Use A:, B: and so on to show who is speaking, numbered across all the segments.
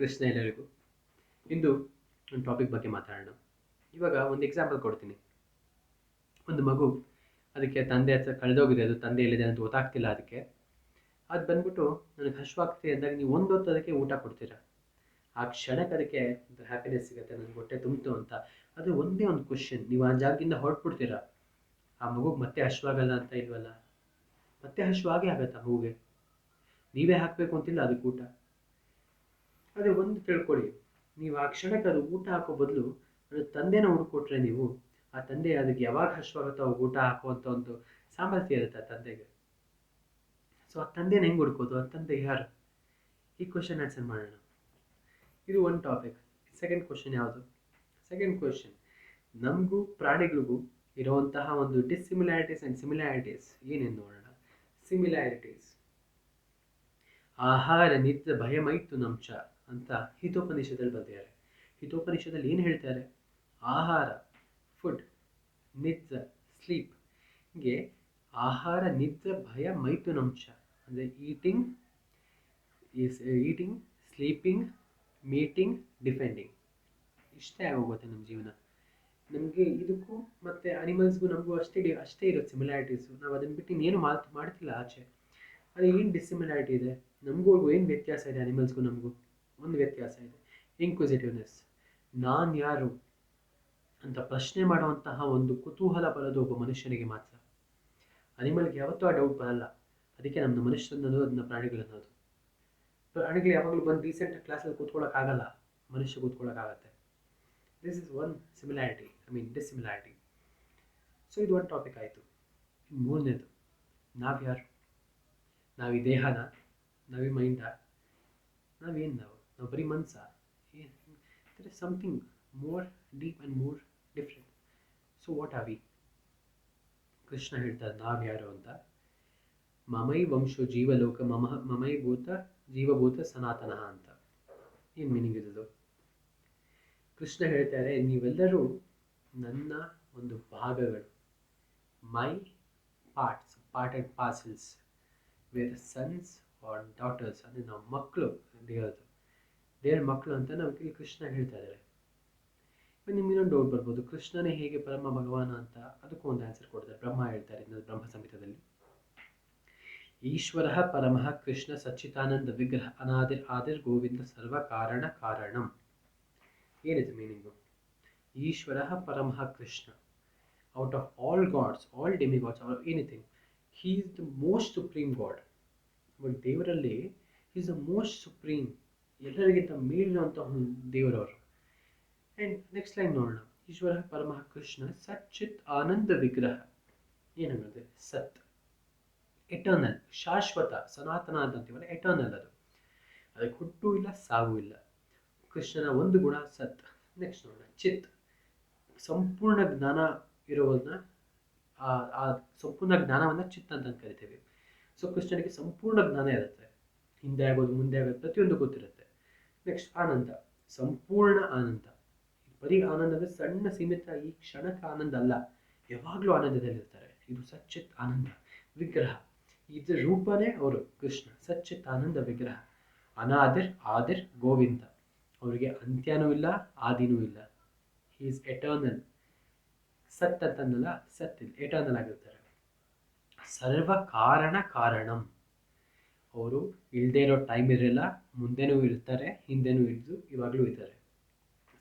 A: ಕೃಷ್ಣ ಎಲ್ಲರಿಗೂ. ಇಂದು ಒಂದು ಟಾಪಿಕ್ ಬಗ್ಗೆ ಮಾತಾಡೋಣ. ಇವಾಗ ಒಂದು ಎಕ್ಸಾಂಪಲ್ ಕೊಡ್ತೀನಿ. ಒಂದು ಮಗು, ಅದಕ್ಕೆ ತಂದೆ ಹತ್ರ ಕಳೆದೋಗಿದೆ, ಅದು ತಂದೆ ಎಲ್ಲಿದೆ ಅಂತ ಗೊತ್ತಾಗ್ತಿಲ್ಲ ಅದಕ್ಕೆ. ಅದು ಬಂದ್ಬಿಟ್ಟು ನನಗೆ ಹಶ್ವಾಗ್ತಿದೆ ಅಂದಾಗ ನೀವು ಒಂದು ಹೊತ್ತು ಅದಕ್ಕೆ ಊಟ ಕೊಡ್ತೀರಾ. ಆ ಕ್ಷಣಕ್ಕೆ ಅದಕ್ಕೆ ಒಂದು ಹ್ಯಾಪಿನೆಸ್ ಸಿಗುತ್ತೆ, ನನಗೆ ಹೊಟ್ಟೆ ತುಂಬಿತು ಅಂತ. ಅದು ಒಂದೇ ಒಂದು ಕ್ವಶನ್, ನೀವು ಆ ಜಾಗದಿಂದ ಹೊರಟ್ಬಿಡ್ತೀರಾ, ಆ ಮಗುಗೆ ಮತ್ತೆ ಹಶ್ವಾಗಲ್ಲ ಅಂತ ಇಲ್ವಲ್ಲ? ಮತ್ತೆ ಹಶ್ವಾಗೇ ಆಗತ್ತೆ ಆ ಮಗುಗೆ. ನೀವೇ ಹಾಕಬೇಕು ಅಂತಿಲ್ಲ ಅದಕ್ಕೆ ಊಟ. ಅದೇ ಒಂದು ತಿಳ್ಕೊಳ್ಳಿ, ನೀವು ಆ ಕ್ಷಣಕ್ಕೆ ಅದು ಊಟ ಹಾಕೋ ಬದಲು ಅದು ತಂದೆನ ಹುಡ್ಕೊಟ್ರೆ ನೀವು, ಆ ತಂದೆ ಅದಕ್ಕೆ ಯಾವಾಗ ಹಶ್ವಾಗುತ್ತೋ ಅವಾಗ ಊಟ ಹಾಕುವಂಥ ಒಂದು ಸಾಮರ್ಥ್ಯ ಇರುತ್ತೆ ಆ ತಂದೆಗೆ. ಸೊ ಆ ತಂದೆನ ಹೆಂಗೆ ಹುಡ್ಕೋದು? ಆ ತಂದೆ ಯಾರು? ಈ ಕ್ವಶನ್ ಆನ್ಸರ್ ಮಾಡೋಣ. ಇದು ಒಂದು ಟಾಪಿಕ್. ಸೆಕೆಂಡ್ ಕ್ವಶನ್ ಯಾವುದು? ಸೆಕೆಂಡ್ ಕ್ವಶನ್, ನಮಗೂ ಪ್ರಾಣಿಗಳಿಗೂ ಇರುವಂತಹ ಒಂದು ಡಿಸ್ಸಿಮಿಲ್ಯಾರಿಟೀಸ್ ಆ್ಯಂಡ್ ಸಿಮಿಲ್ಯಾರಿಟೀಸ್ ಏನೇನು ನೋಡೋಣ. ಸಿಮಿಲ್ಯಾರಿಟೀಸ್, ಆಹಾರ ನಿತ್ಯ ಭಯಮೈತು ನಂಚ ಅಂತ ಹಿತೋಪನಿಷದಲ್ಲಿ ಬರ್ತಿದ್ದಾರೆ. ಹಿತೋಪನಿಷದಲ್ಲಿ ಏನು ಹೇಳ್ತಾರೆ? ಆಹಾರ, ಫುಡ್, ನಿತ್ಯ, ಸ್ಲೀಪ್. ಹೀಗೆ ಆಹಾರ, ನಿತ್ಯ, ಭಯ, ಮೈತು ನಂಚ ಅಂದರೆ ಈಟಿಂಗ್, ಸ್ಲೀಪಿಂಗ್, ಮೀಟಿಂಗ್, ಡಿಫೆಂಡಿಂಗ್. ಇಷ್ಟೇ ಆಗೋಗುತ್ತೆ ನಮ್ಮ ಜೀವನ. ನಮಗೆ ಇದಕ್ಕೂ ಮತ್ತು ಅನಿಮಲ್ಸ್ಗೂ ನಮಗೂ ಅಷ್ಟೇ ಇರುತ್ತೆ ಸಿಮಿಲ್ಯಾರಿಟೀಸು. ನಾವು ಅದನ್ನು ಬಿಟ್ಟು ಇನ್ನೇನು ಮಾಡ್ತಿಲ್ಲ ಆಚೆ. ಅದು ಏನು ಡಿಸ್ಸಿಮಿಲ್ಯಾರಿಟಿ ಇದೆ? ನಮಗೂ ಏನು ವ್ಯತ್ಯಾಸ ಇದೆ? ಅನಿಮಲ್ಸ್ಗೂ ನಮಗೂ ಒಂದು ವ್ಯತ್ಯಾಸ ಇದೆ, ಇನ್ಕ್ವಿಸಿಟಿವ್ನೆಸ್. ನಾನು ಯಾರು ಅಂತ ಪ್ರಶ್ನೆ ಮಾಡುವಂತಹ ಒಂದು ಕುತೂಹಲ ಬರೋದು ಒಬ್ಬ ಮನುಷ್ಯನಿಗೆ ಮಾತ್ರ. ಅನಿಮಲ್ಗೆ ಯಾವತ್ತೂ ಆ ಡೌಟ್ ಬರಲ್ಲ. ಅದಕ್ಕೆ ನಮ್ಮ ಮನುಷ್ಯರನ್ನೋದು ಅದನ್ನ ಪ್ರಾಣಿಗಳನ್ನೋದು. ಪ್ರಾಣಿಗಳು ಯಾವಾಗಲೂ ಬಂದು ರೀಸೆಂಟ್ ಕ್ಲಾಸಲ್ಲಿ ಕೂತ್ಕೊಳ್ಳೋಕ್ಕಾಗಲ್ಲ, ಮನುಷ್ಯ ಕೂತ್ಕೊಳ್ಳೋಕ್ಕಾಗತ್ತೆ. This is one similarity, dissimilarity. So ಇದು ಒಂದು ಟಾಪಿಕ್ ಆಯಿತು. ಮೂರನೇದು, ನಾವ್ಯಾರು? ನಾವು ಈ ದೇಹನ, ನಾವೀ ಮೈಂಡಾ, ನಾವೇನು? ನಾವು ಬರೀ ಮನಸ್ಸಾ? There is something more deep and more different. So what are we? Krishna ಹೇಳ್ತಾರೆ ನಾವ್ಯಾರು ಅಂತ. ಮಮೈ ವಂಶೋ ಜೀವಲೋಕ ಮಮೈ ಭೂತ ಜೀವಭೂತ ಸನಾತನ ಅಂತ. ಏನು ಮೀನಿಂಗ್ ಇರೋದು? ಕೃಷ್ಣ ಹೇಳ್ತಾರೆ, ನೀವೆಲ್ಲರೂ ನನ್ನ ಒಂದು ಭಾಗಗಳು, my parts, part and parcels, we're sons or daughters. ಅಂದರೆ ನಾವು ಮಕ್ಕಳು, ದೇವ್ರ ಮಕ್ಕಳು ಅಂತ ನಮಗೆ ಕೃಷ್ಣ ಹೇಳ್ತಾ ಇದ್ದಾರೆ. ನಿಮ್ಗೆ ಇನ್ನೊಂದು ಡೌಟ್ ಬರ್ಬೋದು, ಕೃಷ್ಣನೇ ಹೇಗೆ ಪರಮ ಭಗವಾನ ಅಂತ? ಅದಕ್ಕೂ ಒಂದು ಆನ್ಸರ್ ಕೊಡ್ತಾರೆ. ಬ್ರಹ್ಮ ಹೇಳ್ತಾರೆ ಬ್ರಹ್ಮ ಸಂಹಿತದಲ್ಲಿ, ಈಶ್ವರ ಪರಮಃ ಕೃಷ್ಣ ಸಚ್ಚಿದಾನಂದ ವಿಗ್ರಹ ಆದಿರ್ ಗೋವಿಂದ ಸರ್ವ ಕಾರಣ ಕಾರಣಂ. ಏನಿದೆ ಮೀನಿಂಗು? ಈಶ್ವರ ಪರಮಃ Krishna, out of all gods, all demigods or anything, he is the most supreme god. But ದೇವರಲ್ಲಿ he is the most supreme, ಎಲ್ಲರಿಗಿಂತ ಮೇಲಿರುವಂಥ ದೇವರವರು. ಆ್ಯಂಡ್ ನೆಕ್ಸ್ಟ್ ಲೈನ್ ನೋಡೋಣ. ಈಶ್ವರ ಪರಮಃ ಕೃಷ್ಣ ಸಚ್ಚಿತ್ ಆನಂದ ವಿಗ್ರಹ. ಏನಾಗುತ್ತೆ? ಸತ್, ಎಟರ್ನಲ್, ಶಾಶ್ವತ, ಸನಾತನ ಅಂತೀವಲ್ಲ, ಎಟರ್ನಲ್. ಅದಕ್ಕೆ ಹುಟ್ಟು ಇಲ್ಲ, ಸಾವು ಇಲ್ಲ. ಕೃಷ್ಣನ ಒಂದು ಗುಣ ಸತ್. ನೆಕ್ಸ್ಟ್ ನೋಡೋಣ, ಚಿತ್, ಸಂಪೂರ್ಣ ಜ್ಞಾನ ಇರೋದನ್ನ, ಆ ಸಂಪೂರ್ಣ ಜ್ಞಾನವನ್ನು ಚಿತ್ ಅಂತ ಕರಿತೀವಿ. ಸೊ ಕೃಷ್ಣನಿಗೆ ಸಂಪೂರ್ಣ ಜ್ಞಾನ ಇರುತ್ತೆ, ಹಿಂದೆ ಆಗೋದು ಮುಂದೆ ಆಗೋದು ಪ್ರತಿಯೊಂದು ಗೊತ್ತಿರುತ್ತೆ. ನೆಕ್ಸ್ಟ್ ಆನಂದ, ಸಂಪೂರ್ಣ ಆನಂದ. ಬರೀ ಆನಂದ ಅಂದರೆ ಸಣ್ಣ ಸೀಮಿತ ಈ ಕ್ಷಣಕ್ಕೆ ಆನಂದ ಅಲ್ಲ, ಯಾವಾಗಲೂ ಆನಂದದಲ್ಲಿರ್ತಾರೆ. ಇದು ಸಚ್ಚಿತ್ ಆನಂದ ವಿಗ್ರಹ. ಇದ್ರ ರೂಪನೇ ಅವರು ಕೃಷ್ಣ, ಸಚ್ಚಿತ್ ಆನಂದ ವಿಗ್ರಹ. ಆದಿರ್ ಗೋವಿಂದ, ಅವರಿಗೆ ಅಂತ್ಯನೂ ಇಲ್ಲ, ಆದಿನೂ ಇಲ್ಲ. He is eternal. ಸತ್ ಅಂತಂದಲ್ಲ, ಸತ್ ಎಟರ್ನಲ್ ಆಗಿರ್ತಾರೆ. ಸರ್ವ ಕಾರಣ ಕಾರಣಂ, ಅವರು ಇಲ್ಲದೆ ಇರೋ ಟೈಮ್ ಇರಲಿಲ್ಲ, ಮುಂದೆನೂ ಇರ್ತಾರೆ, ಹಿಂದೆನೂ ಇದ್ದು ಇವಾಗಲೂ ಇದ್ದಾರೆ.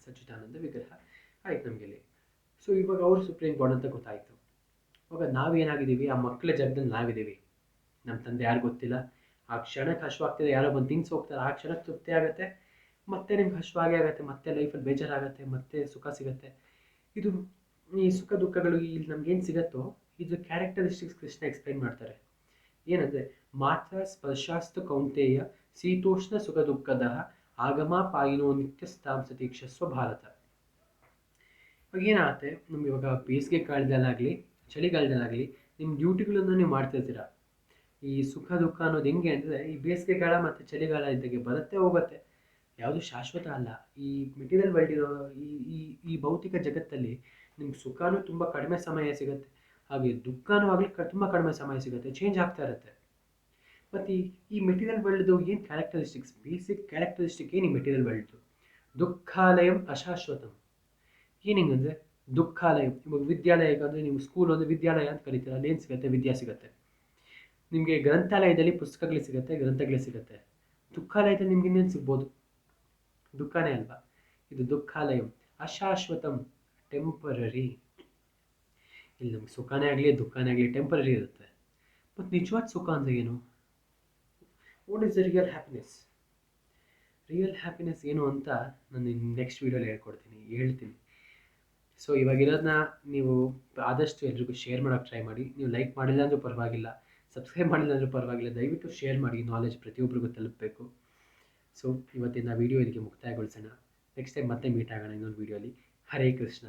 A: ಸಚ್ಚಿದಾನಂದ ವಿಗ್ರಹ ಆಯ್ತು ನಮಗೆ ಇಲ್ಲಿ. ಸೊ ಇವಾಗ ಅವರು ಸುಪ್ರೀಂ ಗಾಡ್ ಅಂತ ಗೊತ್ತಾಯಿತು. ಇವಾಗ ನಾವೇನಾಗಿದ್ದೀವಿ? ಆ ಮಕ್ಕಳ ಜಾಗದಲ್ಲಿ ನಾವಿದ್ದೀವಿ. ನಮ್ಮ ತಂದೆ ಯಾರು ಗೊತ್ತಿಲ್ಲ. ಆ ಕ್ಷಣಕ್ಕೆ ಹಶ್ವಾಗ್ತಿದೆ, ಯಾರೋ ಬಂದು ತಿನ್ಸಿ ಹೋಗ್ತಾರೆ, ಆ ಕ್ಷಣಕ್ಕೆ ತೃಪ್ತಿ ಆಗುತ್ತೆ, ಮತ್ತೆ ನಿಮ್ಗೆ ಹಶ್ವಾಗೇ ಆಗುತ್ತೆ, ಮತ್ತೆ ಲೈಫಲ್ಲಿ ಬೇಜಾರಾಗುತ್ತೆ, ಮತ್ತೆ ಸುಖ ಸಿಗುತ್ತೆ. ಇದು ಈ ಸುಖ ದುಃಖಗಳು ಇಲ್ಲಿ ನಮ್ಗೇನು ಸಿಗುತ್ತೋ ಇದು ಕ್ಯಾರೆಕ್ಟರಿಸ್ಟಿಕ್ಸ್ ಕೃಷ್ಣ ಎಕ್ಸ್ಪ್ಲೈನ್ ಮಾಡ್ತಾರೆ. ಏನಂದರೆ, ಮಾತ್ರ ಸ್ಪರ್ಶಾಸ್ತು ಕೌಂತೆಯ ಶೀತೋಷ್ಣ ಸುಖ ದುಃಖದ ಆಗಮ ಪಾಯಿನೋ ನಿತ್ಯ ಸ್ಥಾಂ ಸತೀಕ್ಷಸ್ವ ಭಾರತ. ಇವಾಗ ಏನಾಗುತ್ತೆ, ನಮ್ಗೆ ಇವಾಗ ಬೇಸಿಗೆ ಕಾಲದಲ್ಲಾಗಲಿ ಚಳಿಗಾಲದಲ್ಲಾಗಲಿ ನಿಮ್ಮ ಡ್ಯೂಟಿಗಳನ್ನು ನೀವು ಮಾಡ್ತಿರ್ತೀರ. ಈ ಸುಖ ದುಃಖ ಅನ್ನೋದು ಹೆಂಗೆ ಅಂದರೆ, ಈ ಬೇಸಿಗೆಗಾಲ ಮತ್ತು ಚಳಿಗಾಲ ಇದ್ದಾಗೆ ಬರುತ್ತೆ ಹೋಗುತ್ತೆ, ಯಾವುದು ಶಾಶ್ವತ ಅಲ್ಲ. ಈ ಮೆಟೀರಿಯಲ್ ವರ್ಲ್ಡ್ ಇರೋ ಈ ಭೌತಿಕ ಜಗತ್ತಲ್ಲಿ ನಿಮ್ಗೆ ಸುಖನೂ ತುಂಬ ಕಡಿಮೆ ಸಮಯ ಸಿಗುತ್ತೆ, ಹಾಗೆ ದುಃಖನೂ ಆಗಲಿ ತುಂಬ ಕಡಿಮೆ ಸಮಯ ಸಿಗುತ್ತೆ, ಚೇಂಜ್ ಆಗ್ತಾ ಇರುತ್ತೆ. ಮತ್ತು ಈ ಮೆಟೀರಿಯಲ್ ವರ್ಲ್ಡ್ದು ಏನು ಕ್ಯಾರೆಕ್ಟರಿಸ್ಟಿಕ್ಸ್, ಬೇಸಿಕ್ ಕ್ಯಾರೆಕ್ಟರಿಸ್ಟಿಕ್ ಏನು ಈ ಮೆಟೀರಿಯಲ್ ವರ್ಲ್ಡ್ದು? ದುಃಖಾಲಯಂ ಅಶಾಶ್ವತಂ. ಏನಂಗಂದರೆ ದುಃಖಾಲಯ, ಇವಾಗ ವಿದ್ಯಾಲಯ ಅಂದರೆ ನೀವು ಸ್ಕೂಲ್ ಅಂದರೆ ವಿದ್ಯಾಲಯ ಅಂತ ಕರೀತೀರ, ಅಲ್ಲಿ ಏನು ಸಿಗುತ್ತೆ? ವಿದ್ಯಾ ಸಿಗುತ್ತೆ. ನಿಮಗೆ ಗ್ರಂಥಾಲಯದಲ್ಲಿ ಪುಸ್ತಕಗಳು ಸಿಗುತ್ತೆ, ಗ್ರಂಥಗಳು ಸಿಗುತ್ತೆ. ದುಃಖಾಲಯದಲ್ಲಿ ನಿಮ್ಗೆ ಇನ್ನೇನು ಸಿಗ್ಬೋದು? ದುಃಖನೇ ಅಲ್ವಾ? ಇದು ದುಃಖಾಲಯಂ ಅಶಾಶ್ವತಂ, ಟೆಂಪರರಿ. ಇಲ್ಲಿ ನಮ್ಗೆ ಸುಖನೇ ಆಗಲಿ ದುಃಖನೇ ಆಗಲಿ ಟೆಂಪರರಿ ಇರುತ್ತೆ. ಮತ್ತು ನಿಜವಾದ ಸುಖ ಅಂದರೆ ಏನು? What is the real happiness? Real happiness ಏನು ಅಂತ ನಾನು ನೆಕ್ಸ್ಟ್ ವೀಡಿಯೋಲಿ ಹೇಳ್ತೀನಿ. ಸೊ ಇವಾಗಿರೋದನ್ನ ನೀವು ಆದಷ್ಟು ಎಲ್ರಿಗೂ ಶೇರ್ ಮಾಡೋಕ್ಕೆ ಟ್ರೈ ಮಾಡಿ. ನೀವು ಲೈಕ್ ಮಾಡಿಲ್ಲ ಅಂದರೂ ಪರವಾಗಿಲ್ಲ, ಸಬ್ಸ್ಕ್ರೈಬ್ ಮಾಡಿಲ್ಲ ಅಂದರೂ ಪರವಾಗಿಲ್ಲ, ದಯವಿಟ್ಟು ಶೇರ್ ಮಾಡಿ. ನಾಲೆಜ್ ಪ್ರತಿಯೊಬ್ಬರಿಗೂ ತಲುಪಬೇಕು. ಸೊ ಇವತ್ತಿನ ವಿಡಿಯೋ ಇದಕ್ಕೆ ಮುಕ್ತಾಯಗೊಳಿಸೋಣ. ನೆಕ್ಸ್ಟ್ ಟೈಮ್ ಮತ್ತೆ ಮೀಟ್ ಆಗೋಣ ಇನ್ನೊಂದು ವಿಡಿಯೋಲಿ. ಹರೇ ಕೃಷ್ಣ.